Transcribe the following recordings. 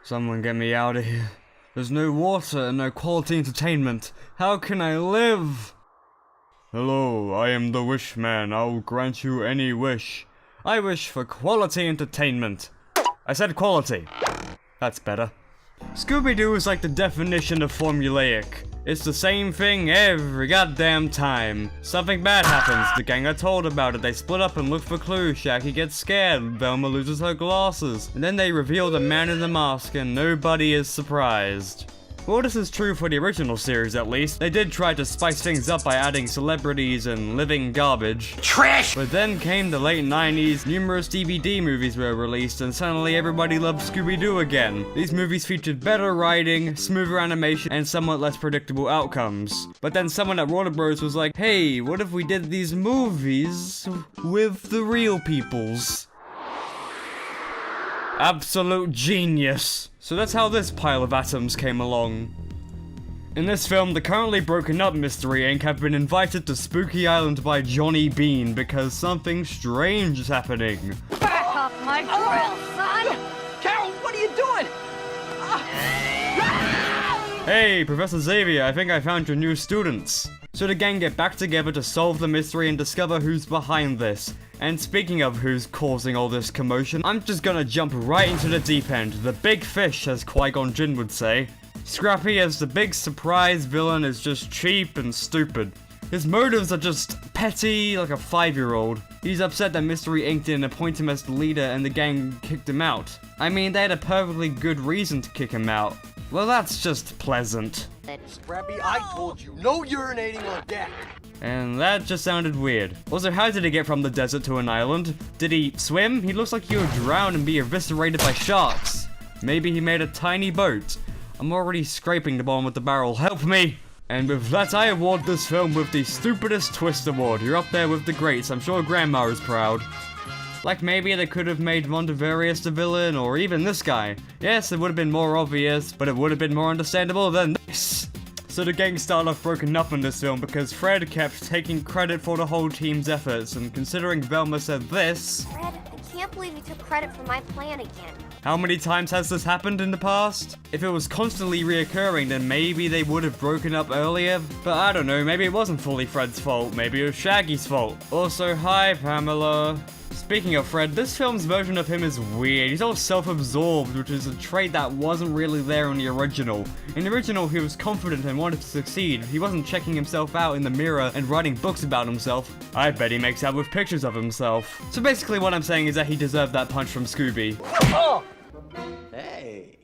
Someone get me out of here. There's no water and no quality entertainment. How can I live? Hello, I am the wish man. I will grant you any wish. I wish for quality entertainment. I said quality. That's better. Scooby Doo is like the definition of formulaic. It's the same thing every goddamn time. Something bad happens, the gang are told about it, they split up and look for clues, Shaggy gets scared, Velma loses her glasses, and then they reveal the man in the mask and nobody is surprised. Well, this is true for the original series at least. They did try to spice things up by adding celebrities and living garbage. Trash! But then came the late 90s, numerous DVD movies were released, and suddenly everybody loved Scooby Doo again. These movies featured better writing, smoother animation, and somewhat less predictable outcomes. But then someone at Warner Bros. Was like, hey, what if we did these movies with the real peoples? Absolute genius. So that's how this pile of atoms came along. In this film, the currently broken up Mystery Inc. have been invited to Spooky Island by Johnny Bean because something strange is happening. Back off my grill, son! Carol, what are you doing? Hey, Professor Xavier, I think I found your new students. So the gang get back together to solve the mystery and discover who's behind this. And speaking of who's causing all this commotion, I'm just gonna jump right into the deep end. The big fish, as Qui-Gon Jinn would say. Scrappy as the big surprise villain is just cheap and stupid. His motives are just petty, like a 5-year-old. He's upset that Mystery Inc. didn't appoint him as the leader and the gang kicked him out. I mean, they had a perfectly good reason to kick him out. Well, that's just pleasant. Scrappy, I told you, no urinating on deck. And that just sounded weird. Also, how did he get from the desert to an island? Did he swim? He looks like he would drown and be eviscerated by sharks. Maybe he made a tiny boat. I'm already scraping the bottom of the barrel. Help me! And with that, I award this film with the Stupidest Twist Award. You're up there with the greats. I'm sure Grandma is proud. Like maybe they could have made Montevarius the villain, or even this guy. Yes, it would have been more obvious, but it would have been more understandable than this. So the gang started off broken up in this film because Fred kept taking credit for the whole team's efforts, and considering Velma said this... Fred, I can't believe you took credit for my plan again. How many times has this happened in the past? If it was constantly reoccurring, then maybe they would have broken up earlier. But I don't know, maybe it wasn't fully Fred's fault, maybe it was Shaggy's fault. Also, hi Pamela. Speaking of Fred, this film's version of him is weird. He's all self-absorbed, which is a trait that wasn't really there in the original. In the original, he was confident and wanted to succeed. He wasn't checking himself out in the mirror and writing books about himself. I bet he makes out with pictures of himself. So basically what I'm saying is that he deserved that punch from Scooby. Oh! Hey,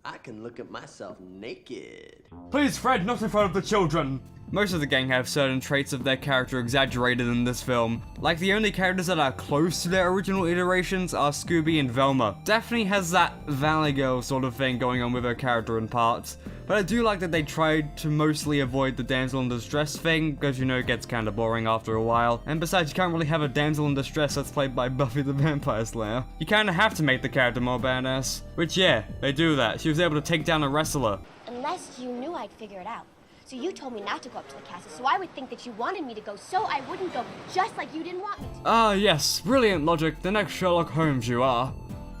I can look at myself naked. Please, Fred, not in front of the children! Most of the gang have certain traits of their character exaggerated in this film. Like, the only characters that are close to their original iterations are Scooby and Velma. Daphne has that Valley Girl sort of thing going on with her character in parts. But I do like that they tried to mostly avoid the damsel in distress thing, because you know it gets kinda boring after a while. And besides, you can't really have a damsel in distress that's played by Buffy the Vampire Slayer. You kinda have to make the character more badass. Which yeah, they do that. She was able to take down a wrestler. Unless you knew I'd figure it out. So you told me not to go up to the castle, so I would think that you wanted me to go, so I wouldn't go, just like you didn't want me to. Ah yes, brilliant logic, the next Sherlock Holmes you are.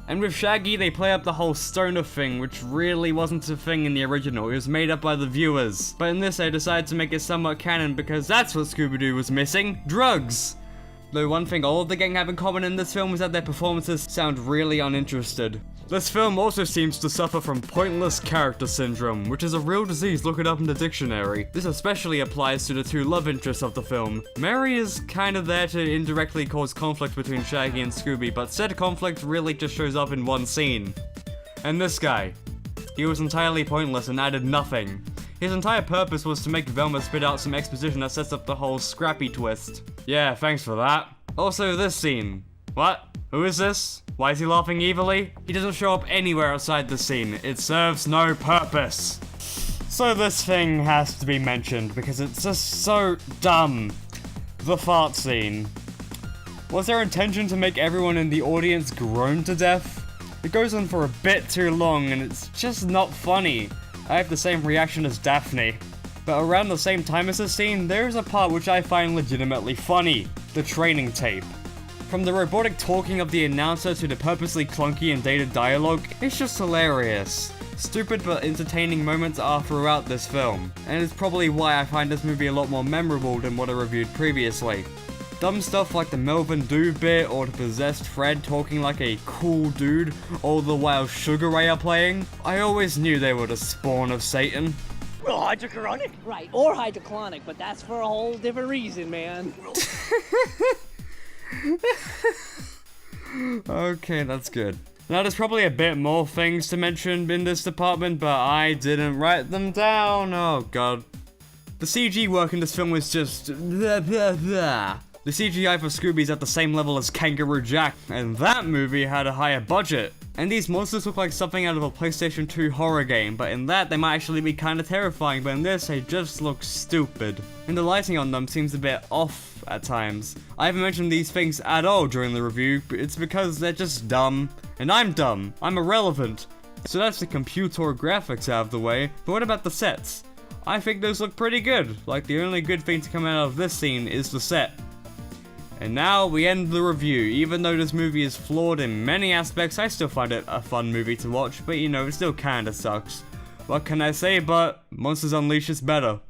And with Shaggy, they play up the whole stoner thing, which really wasn't a thing in the original. It was made up by the viewers. But in this, they decided to make it somewhat canon because that's what Scooby-Doo was missing: drugs! Though one thing all of the gang have in common in this film is that their performances sound really uninterested. This film also seems to suffer from pointless character syndrome, which is a real disease. Look it up in the dictionary. This especially applies to the two love interests of the film. Mary is kind of there to indirectly cause conflict between Shaggy and Scooby, but said conflict really just shows up in one scene. And this guy. He was entirely pointless and added nothing. His entire purpose was to make Velma spit out some exposition that sets up the whole Scrappy twist. Yeah, thanks for that. Also this scene. What? Who is this? Why is he laughing evilly? He doesn't show up anywhere outside the scene. It serves no purpose. So this thing has to be mentioned because it's just so dumb. The fart scene. Was their intention to make everyone in the audience groan to death? It goes on for a bit too long and it's just not funny. I have the same reaction as Daphne. But around the same time as this scene, there's a part which I find legitimately funny. The training tape. From the robotic talking of the announcer to the purposely clunky and dated dialogue, it's just hilarious. Stupid but entertaining moments are throughout this film, and it's probably why I find this movie a lot more memorable than what I reviewed previously. Dumb stuff like the Melvin Doo bit or the possessed Fred talking like a cool dude, all the while Sugar Ray are playing. I always knew they were the spawn of Satan. Well, hydrochloric. Right, or hydroclonic, but that's for a whole different reason, man. Okay, that's good. Now there's probably a bit more things to mention in this department, but I didn't write them down. Oh god. The CG work in this film is just blah, blah, blah. The CGI for Scooby's at the same level as Kangaroo Jack, and that movie had a higher budget. And these monsters look like something out of a PlayStation 2 horror game, but in that they might actually be kinda terrifying, but in this they just look stupid. And the lighting on them seems a bit off at times. I haven't mentioned these things at all during the review, but it's because they're just dumb. And I'm dumb. I'm irrelevant. So that's the computer graphics out of the way, but what about the sets? I think those look pretty good. Like the only good thing to come out of this scene is the set. And now we end the review. Even though this movie is flawed in many aspects, I still find it a fun movie to watch, but you know, it still kinda sucks. What can I say but Monsters Unleashed is better.